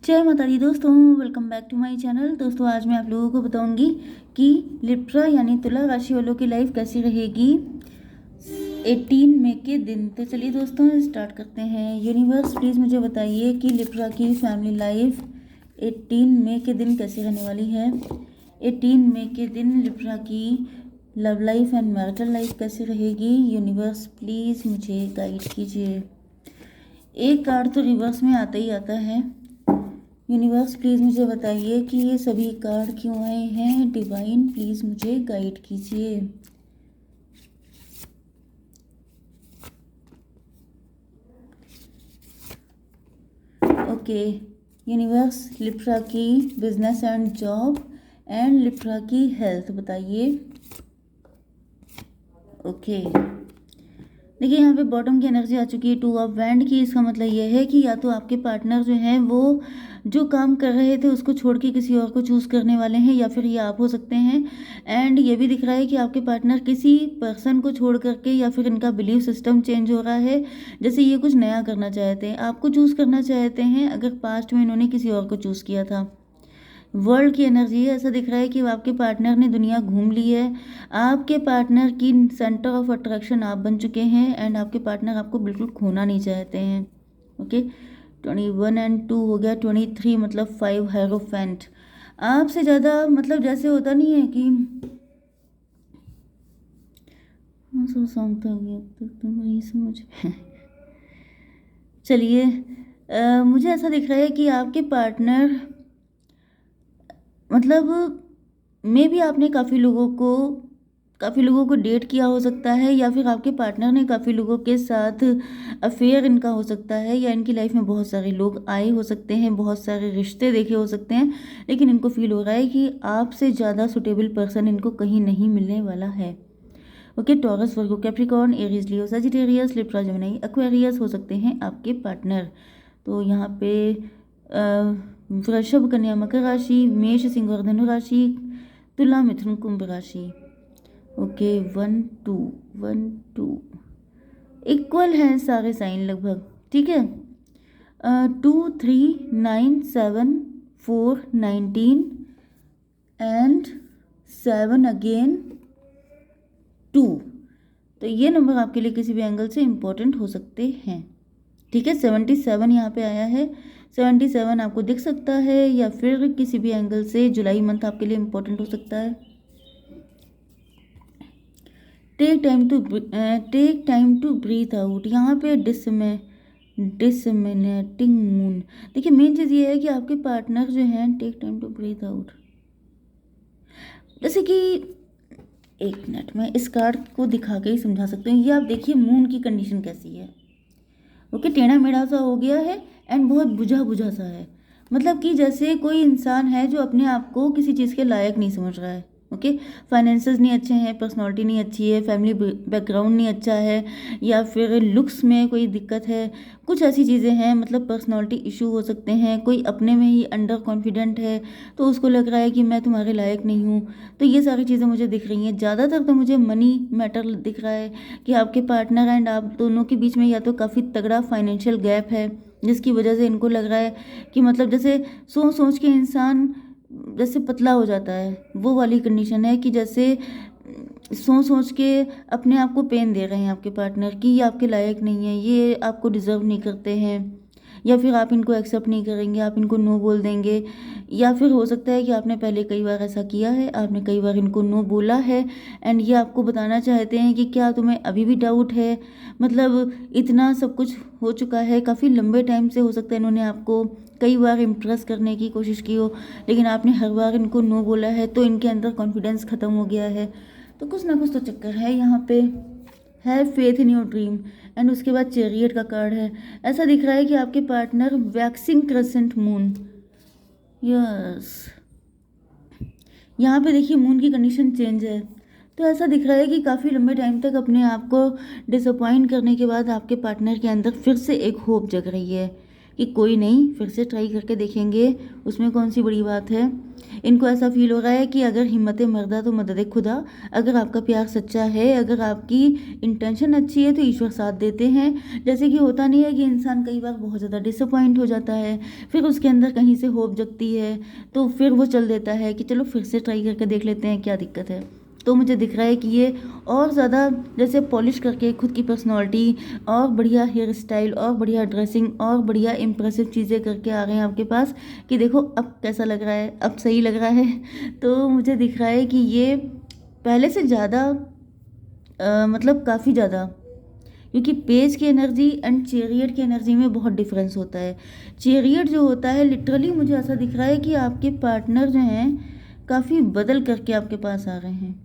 जय माता दी दोस्तों, welcome back to my channel. दोस्तों आज मैं आप लोगों को बताऊंगी कि लिब्रा यानी तुला राशि वालों की लाइफ कैसी रहेगी 18 मई के दिन। तो चलिए दोस्तों स्टार्ट करते हैं। यूनिवर्स प्लीज़ मुझे बताइए कि लिब्रा की फैमिली लाइफ 18 मई के दिन कैसी रहने वाली है। 18 मई के दिन लिब्रा की love life and marital life कैसी रहेगी। यूनिवर्स प्लीज़ मुझे गाइड कीजिए। एक कार्ड तो रिवर्स में आता ही आता है। यूनिवर्स प्लीज़ मुझे बताइए कि ये सभी कार्ड क्यों आए हैं। डिवाइन प्लीज़ मुझे गाइड कीजिए। ओके यूनिवर्स, लिब्रा की business and job and Libra की हेल्थ बताइए। ओके देखिए यहाँ पे बॉटम की एनर्जी आ चुकी है, 2 ऑफ वैंड की। इसका मतलब ये है कि या तो आपके पार्टनर जो हैं वो जो काम कर रहे थे उसको छोड़ के किसी और को चूज़ करने वाले हैं, या फिर ये आप हो सकते हैं। एंड ये भी दिख रहा है कि आपके पार्टनर किसी पर्सन को छोड़ करके या फिर इनका बिलीफ सिस्टम चेंज हो रहा है। जैसे ये कुछ नया करना चाहते हैं, आपको चूज़ करना चाहते हैं, अगर पास्ट में इन्होंने किसी और को चूज़ किया था। वर्ल्ड की एनर्जी है, ऐसा दिख रहा है कि आपके पार्टनर ने दुनिया घूम ली है। आपके पार्टनर की सेंटर ऑफ अट्रैक्शन आप बन चुके हैं एंड आपके पार्टनर आपको बिल्कुल खोना नहीं चाहते हैं। ओके 21 एंड 2 हो गया 23, मतलब 5 हेरोफेंट। आपसे ज़्यादा मतलब जैसे होता नहीं है कि सॉन्ग था तो नहीं समझ में। चलिए मुझे ऐसा दिख रहा है कि आपके पार्टनर मतलब मे भी आपने काफ़ी लोगों को डेट किया हो सकता है, या फिर आपके पार्टनर ने काफ़ी लोगों के साथ अफेयर इनका हो सकता है, या इनकी लाइफ में बहुत सारे लोग आए हो सकते हैं, बहुत सारे रिश्ते देखे हो सकते हैं, लेकिन इनको फील हो रहा है कि आपसे ज़्यादा सुटेबल पर्सन इनको कहीं नहीं मिलने वाला है। ओके टॉरस, वर्गो, कैप्रिकॉर्न, एरीज, लियो, सजिटेरियस, लिब्रा, जेमिनी, एक्वेरियस हो सकते हैं आपके पार्टनर। तो यहाँ पे वृषभ, कन्या, मकर राशि, मेष, सिंह और धनु राशि, तुला, मिथुन, कुंभ राशि। ओके 1 2 1 2 इक्वल हैं सारे साइन लगभग, ठीक है। 2 3 9 7 4 19 एंड 7 अगेन 2। तो ये नंबर आपके लिए किसी भी एंगल से इम्पोर्टेंट हो सकते हैं, ठीक है। 77 यहाँ पे आया है, 77 आपको दिख सकता है, या फिर किसी भी एंगल से जुलाई मंथ आपके लिए इम्पोर्टेंट हो सकता है। Take time to breathe out. यहाँ पे डिसमिनेटिंग मून। देखिए मेन चीज़ ये है कि आपके पार्टनर जो हैं take time to breathe out, जैसे कि एक मिनट में इस कार्ड को दिखा के ही समझा सकते हैं। ये आप देखिए मून की कंडीशन कैसी है। ओके टेढ़ा मेढ़ा सा हो गया है एंड बहुत बुझा बुझा सा है, मतलब कि जैसे कोई इंसान है जो अपने आप को किसी चीज़ के लायक नहीं समझ रहा है। ओके फाइनेंसेस नहीं अच्छे हैं, पर्सनालिटी नहीं अच्छी है, फैमिली बैकग्राउंड नहीं अच्छा है, या फिर लुक्स में कोई दिक्कत है, कुछ ऐसी चीज़ें हैं। मतलब पर्सनालिटी इशू हो सकते हैं, कोई अपने में ही अंडर कॉन्फिडेंट है तो उसको लग रहा है कि मैं तुम्हारे लायक नहीं हूँ। तो ये सारी चीज़ें मुझे दिख रही हैं। ज़्यादातर तो मुझे मनी मैटर दिख रहा है कि आपके पार्टनर एंड आप दोनों के बीच में या तो काफ़ी तगड़ा फाइनेंशियल गैप है, जिसकी वजह से इनको लग रहा है कि मतलब जैसे सोच सोच के इंसान जैसे पतला हो जाता है, वो वाली कंडीशन है कि जैसे सोच सोच के अपने आप को पेन दे रहे हैं आपके पार्टनर कि ये आपके लायक नहीं है, ये आपको डिज़र्व नहीं करते हैं, या फिर आप इनको एक्सेप्ट नहीं करेंगे, आप इनको नो बोल देंगे। या फिर हो सकता है कि आपने पहले कई बार ऐसा किया है, आपने कई बार इनको नो बोला है एंड ये आपको बताना चाहते हैं कि क्या तुम्हें अभी भी डाउट है। मतलब इतना सब कुछ हो चुका है, काफ़ी लंबे टाइम से हो सकता है इन्होंने आपको कई बार इम्प्रेस करने की कोशिश की हो, लेकिन आपने हर बार इनको नो बोला है, तो इनके अंदर कॉन्फिडेंस ख़त्म हो गया है। तो कुछ ना कुछ तो चक्कर है यहाँ पे। है faith in your dream and उसके बाद चैरियट का कार्ड है। ऐसा दिख रहा है कि आपके partner waxing crescent moon, yes यहाँ पे देखिए मून की कंडीशन चेंज है। तो ऐसा दिख रहा है कि काफ़ी लंबे टाइम तक अपने आप को डिसअपॉइंट करने के बाद आपके पार्टनर के अंदर फिर से एक होप जग रही है कि कोई नहीं, फिर से ट्राई करके देखेंगे, उसमें कौन सी बड़ी बात है। इनको ऐसा फील हो रहा है कि अगर हिम्मत मर्दा तो मदद खुदा। अगर आपका प्यार सच्चा है, अगर आपकी इंटेंशन अच्छी है तो ईश्वर साथ देते हैं। जैसे कि होता नहीं है कि इंसान कई बार बहुत ज़्यादा डिसअपॉइंट हो जाता है, फिर उसके अंदर कहीं से होप जगती है, तो फिर वो चल देता है कि चलो फिर से ट्राई करके देख लेते हैं क्या दिक्कत है। तो मुझे दिख रहा है कि ये और ज़्यादा जैसे पॉलिश करके खुद की पर्सनालिटी और बढ़िया हेयर स्टाइल और बढ़िया ड्रेसिंग और बढ़िया इम्प्रेसिव चीज़ें करके आ गए हैं आपके पास कि देखो अब कैसा लग रहा है, अब सही लग रहा है। तो मुझे दिख रहा है कि ये पहले से ज़्यादा मतलब काफ़ी ज़्यादा, क्योंकि पेज की एनर्जी एंड चेरियट की एनर्जी में बहुत डिफरेंस होता है। चेरियट जो होता है लिटरली मुझे ऐसा दिख रहा है कि आपके पार्टनर जो हैं काफ़ी बदल करके आपके पास आ रहे हैं।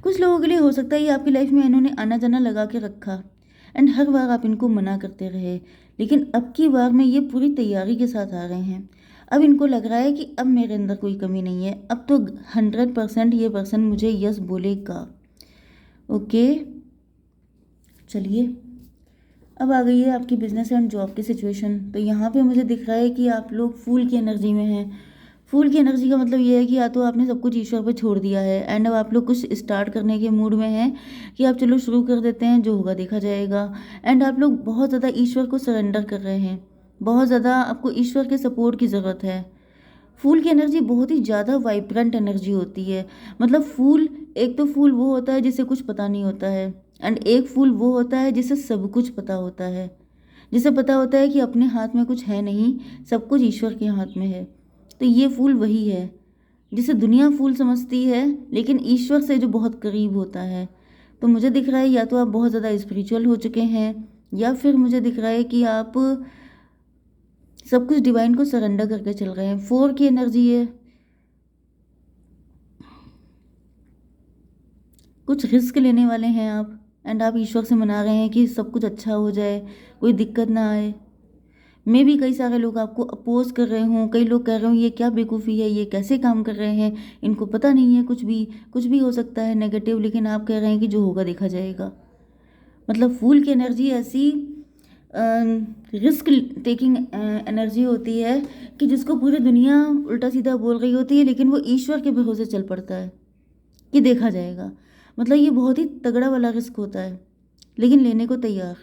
कुछ लोगों के लिए हो सकता है ये आपकी लाइफ में इन्होंने आना जाना लगा के रखा एंड हर बार आप इनको मना करते रहे, लेकिन अब की बार में ये पूरी तैयारी के साथ आ रहे हैं। अब इनको लग रहा है कि अब मेरे अंदर कोई कमी नहीं है, अब तो 100% ये पर्सन मुझे यस बोलेगा। ओके चलिए, अब आ गई है आपकी बिजनेस एंड जॉब की सिचुएशन। तो यहाँ पे मुझे दिख रहा है कि आप लोग फूल की एनर्जी में हैं। फूल की एनर्जी का मतलब ये है कि या तो आपने सब कुछ ईश्वर पे छोड़ दिया है एंड अब आप लोग कुछ स्टार्ट करने के मूड में हैं कि आप चलो शुरू कर देते हैं, जो होगा देखा जाएगा। एंड आप लोग बहुत ज़्यादा ईश्वर को सरेंडर कर रहे हैं, बहुत ज़्यादा आपको ईश्वर के सपोर्ट की ज़रूरत है। फूल की एनर्जी बहुत ही ज़्यादा वाइब्रेंट एनर्जी होती है। मतलब फूल, एक तो फूल वो होता है जिसे कुछ पता नहीं होता है एंड एक फूल वो होता है जिसे सब कुछ पता होता है, जिसे पता होता है कि अपने हाथ में कुछ है नहीं, सब कुछ ईश्वर के हाथ में है। तो ये फूल वही है जिसे दुनिया फूल समझती है, लेकिन ईश्वर से जो बहुत करीब होता है। तो मुझे दिख रहा है या तो आप बहुत ज़्यादा स्पिरिचुअल हो चुके हैं, या फिर मुझे दिख रहा है कि आप सब कुछ डिवाइन को सरेंडर करके चल रहे हैं। 4 की एनर्जी है, कुछ रिस्क लेने वाले हैं आप एंड आप ईश्वर से मना रहे हैं कि सब कुछ अच्छा हो जाए, कोई दिक्कत ना आए। मे भी कई सारे लोग आपको अपोज कर रहे हों, कई लोग कह रहे हों ये क्या बेवकूफ़ी है, ये कैसे काम कर रहे हैं, इनको पता नहीं है, कुछ भी हो सकता है नेगेटिव, लेकिन आप कह रहे हैं कि जो होगा देखा जाएगा। मतलब फूल की एनर्जी ऐसी रिस्क टेकिंग एनर्जी होती है कि जिसको पूरी दुनिया उल्टा सीधा बोल रही होती है, लेकिन वो ईश्वर के भरोसे चल पड़ता है कि देखा जाएगा। मतलब ये बहुत ही तगड़ा वाला रिस्क होता है, लेकिन लेने को तैयार।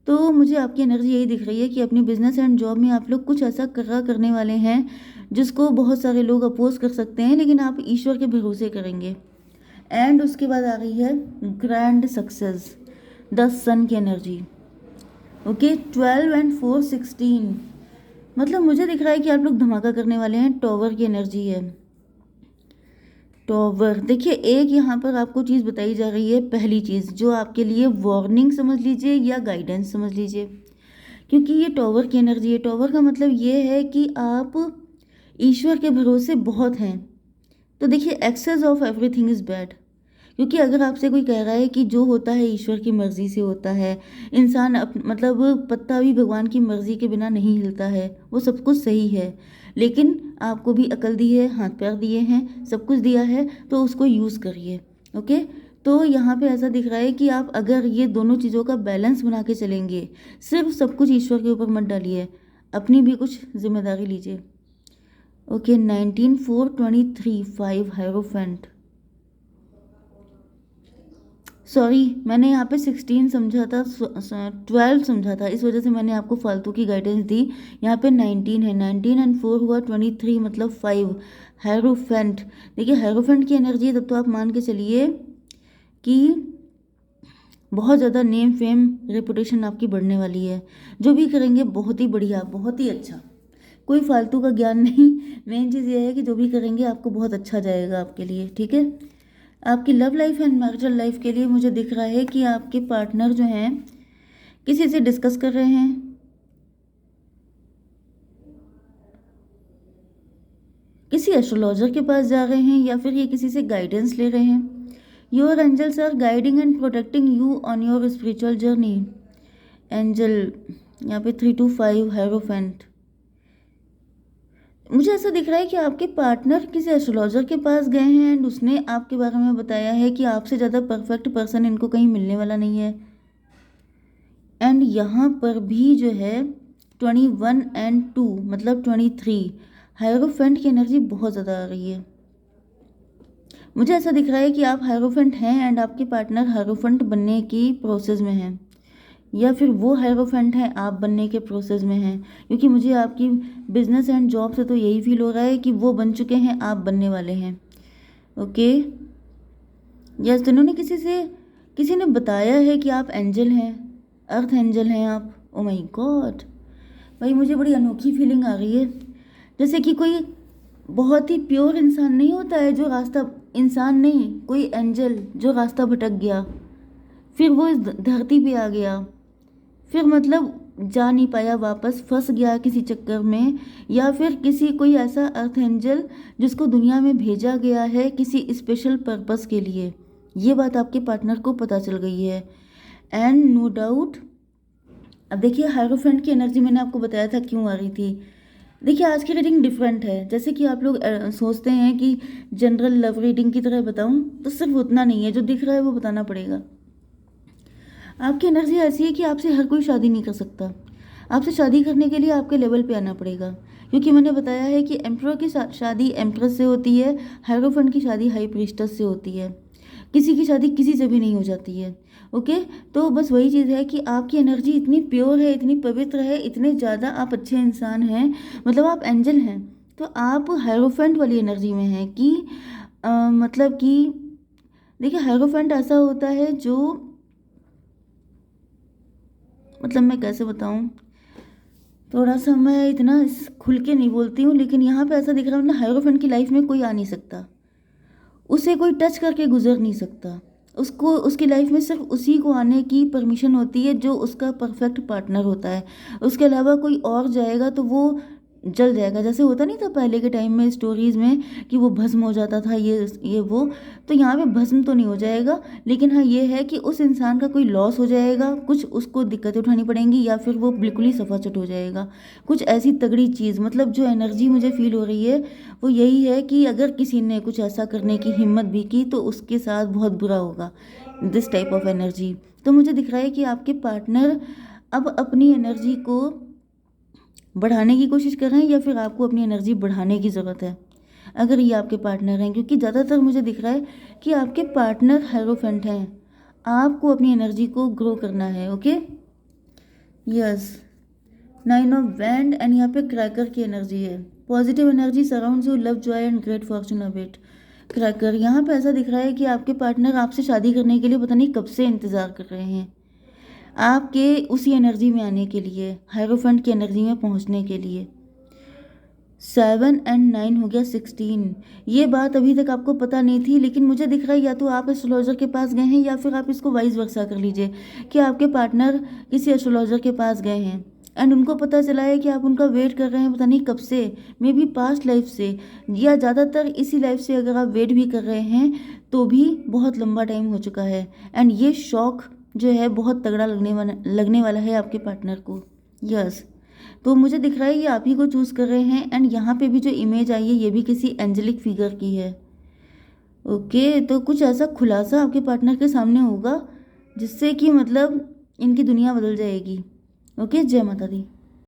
तो मुझे आपकी एनर्जी यही दिख रही है कि अपनी बिजनेस एंड जॉब में आप लोग कुछ ऐसा करने वाले हैं जिसको बहुत सारे लोग अपोज कर सकते हैं, लेकिन आप ईश्वर के भरोसे करेंगे। एंड उसके बाद आ गई है ग्रैंड सक्सेस, 10 सन की एनर्जी। ओके 12 एंड 4 16, मतलब मुझे दिख रहा है कि आप लोग धमाका करने वाले हैं। टॉवर की एनर्जी है, टॉवर। देखिए एक यहाँ पर आपको चीज़ बताई जा रही है, पहली चीज़ जो आपके लिए वार्निंग समझ लीजिए या गाइडेंस समझ लीजिए, क्योंकि ये टॉवर की एनर्जी है। टॉवर का मतलब ये है कि आप ईश्वर के भरोसे बहुत हैं। तो देखिए excess of everything is bad, क्योंकि अगर आपसे कोई कह रहा है कि जो होता है ईश्वर की मर्ज़ी से होता है, इंसान मतलब पत्ता भी भगवान की मर्ज़ी के बिना नहीं हिलता है, वो सब कुछ सही है, लेकिन आपको भी अकल दी है, हाथ पैर दिए हैं, सब कुछ दिया है, तो उसको यूज़ करिए। ओके, तो यहाँ पे ऐसा दिख रहा है कि आप अगर ये दोनों चीज़ों का बैलेंस बना के चलेंगे, सिर्फ सब कुछ ईश्वर के ऊपर मत डालिए, अपनी भी कुछ जिम्मेदारी लीजिए। Okay 19 4 23 5 hierophant. सॉरी, मैंने यहाँ पे 16 समझा था, 12 समझा था, इस वजह से मैंने आपको फालतू की गाइडेंस दी। यहाँ पे 19 है, 19 एंड 4 हुआ 23, मतलब 5 हेरोफेंट। देखिए हेरोफेंट की एनर्जी है, तब तो आप मान के चलिए कि बहुत ज़्यादा नेम फेम रेपुटेशन आपकी बढ़ने वाली है। जो भी करेंगे बहुत ही बढ़िया, बहुत ही अच्छा, कोई फालतू का ज्ञान नहीं। मेन चीज़ ये है कि जो भी करेंगे आपको बहुत अच्छा जाएगा आपके लिए, ठीक है। आपकी love life and marital life के लिए मुझे दिख रहा है कि आपके पार्टनर जो हैं किसी से डिस्कस कर रहे हैं, किसी एस्ट्रोलॉजर के पास जा रहे हैं, या फिर ये किसी से गाइडेंस ले रहे हैं। Your angels are guiding and protecting you on your spiritual journey. Angel यहाँ पे 3 to 5 हेरोफेंट। मुझे ऐसा दिख रहा है कि आपके पार्टनर किसी एस्ट्रोलॉजर के पास गए हैं एंड उसने आपके बारे में बताया है कि आपसे ज़्यादा परफेक्ट पर्सन इनको कहीं मिलने वाला नहीं है। एंड यहाँ पर भी जो है 21 एंड 2 मतलब 23 हायरोफेंट की एनर्जी बहुत ज़्यादा आ रही है। मुझे ऐसा दिख रहा है कि आप हायरोफेंट हैं एंड आपके पार्टनर हायरोफेंट बनने की प्रोसेस में हैं, या फिर वो हायरोफेंट हैं आप बनने के प्रोसेस में हैं, क्योंकि मुझे आपकी बिजनेस एंड जॉब से तो यही फील हो रहा है कि वो बन चुके हैं, आप बनने वाले हैं। ओके यस, तो इन्होंने किसी ने बताया है कि आप एंजल हैं, अर्थ एंजल हैं आप। ओ माय गॉड भाई, मुझे बड़ी अनोखी फीलिंग आ रही है, जैसे कि कोई बहुत ही प्योर इंसान नहीं होता है जो रास्ता, इंसान नहीं, कोई एंजल जो रास्ता भटक गया, फिर वो इस धरती पे आ गया, फिर मतलब जा नहीं पाया वापस, फंस गया किसी चक्कर में, या फिर कोई ऐसा अर्थ एंजल जिसको दुनिया में भेजा गया है किसी स्पेशल पर्पस के लिए। ये बात आपके पार्टनर को पता चल गई है एंड नो डाउट। अब देखिए हायरोफेंट की एनर्जी मैंने आपको बताया था क्यों आ रही थी। देखिए आज की रीडिंग डिफरेंट है, जैसे कि आप लोग सोचते हैं कि जनरल लव रीडिंग की तरह बताऊं, तो सिर्फ उतना नहीं है, जो दिख रहा है वो बताना पड़ेगा। आपकी एनर्जी ऐसी है कि आपसे हर कोई शादी नहीं कर सकता, आपसे शादी करने के लिए आपके लेवल पे आना पड़ेगा, क्योंकि मैंने बताया है कि एम्परर की शादी एम्प्रेस से होती है, हायरोफेंट की शादी हाई प्रीस्टेस से होती है, किसी की शादी किसी से भी नहीं हो जाती है। ओके, तो बस वही चीज़ है कि आपकी एनर्जी इतनी प्योर है, इतनी पवित्र है, इतने ज़्यादा आप अच्छे इंसान हैं, मतलब आप एंजल हैं, तो आप हायरोफेंट वाली एनर्जी में हैं कि मतलब कि देखिए हायरोफेंट ऐसा होता है जो, मतलब मैं कैसे बताऊं, थोड़ा सा मैं इतना खुल के नहीं बोलती हूँ, लेकिन यहाँ पे ऐसा दिख रहा है मतलब हायरोफेंट की लाइफ में कोई आ नहीं सकता, उसे कोई टच करके गुजर नहीं सकता, उसको उसकी लाइफ में सिर्फ उसी को आने की परमिशन होती है जो उसका परफेक्ट पार्टनर होता है। उसके अलावा कोई और जाएगा तो वो जल जाएगा, जैसे होता नहीं था पहले के टाइम में स्टोरीज में कि वो भस्म हो जाता था, ये वो, तो यहाँ पे भस्म तो नहीं हो जाएगा, लेकिन हाँ ये है कि उस इंसान का कोई लॉस हो जाएगा, कुछ उसको दिक्कतें उठानी पड़ेंगी, या फिर वो बिल्कुल ही सफाचट हो जाएगा, कुछ ऐसी तगड़ी चीज़। मतलब जो एनर्जी मुझे फील हो रही है वो यही है कि अगर किसी ने कुछ ऐसा करने की हिम्मत भी की तो उसके साथ बहुत बुरा होगा, दिस टाइप ऑफ एनर्जी। तो मुझे दिख रहा है कि आपके पार्टनर अब अपनी एनर्जी को बढ़ाने की कोशिश कर रहे हैं, या फिर आपको अपनी एनर्जी बढ़ाने की ज़रूरत है, अगर ये आपके पार्टनर हैं, क्योंकि ज़्यादातर मुझे दिख रहा है कि आपके पार्टनर हायरोफेंट हैं, आपको अपनी एनर्जी को ग्रो करना है। Okay yes, 9 of wand and यहाँ पे क्रैकर की एनर्जी है, positive energy surrounds you, love Joy and great Fortune of it. Cracker यहाँ पे ऐसा दिख रहा है कि आपके पार्टनर आपसे शादी करने के लिए पता नहीं कब से इंतज़ार कर रहे हैं, आपके उसी एनर्जी में आने के लिए, हायरोफेंट की एनर्जी में पहुंचने के लिए। 7 एंड 9 हो गया 16। ये बात अभी तक आपको पता नहीं थी, लेकिन मुझे दिख रहा है या तो आप एस्ट्रोलॉजर के पास गए हैं, या फिर आप इसको वाइस वर्सा कर लीजिए कि आपके पार्टनर किसी एस्ट्रोलॉजर के पास गए हैं एंड उनको पता चला है कि आप उनका वेट कर रहे हैं पता नहीं कब से, मे बी पास्ट लाइफ से, या ज़्यादातर इसी लाइफ से अगर आप वेट भी कर रहे हैं तो भी बहुत लंबा टाइम हो चुका है, एंड ये शौक जो है बहुत तगड़ा लगने वाला है आपके पार्टनर को। यस, तो मुझे दिख रहा है ये आप ही को चूज़ कर रहे हैं, एंड यहाँ पे भी जो इमेज आई है ये भी किसी एंजेलिक फिगर की है। ओके, तो कुछ ऐसा खुलासा आपके पार्टनर के सामने होगा जिससे कि मतलब इनकी दुनिया बदल जाएगी। ओके, जय माता दी।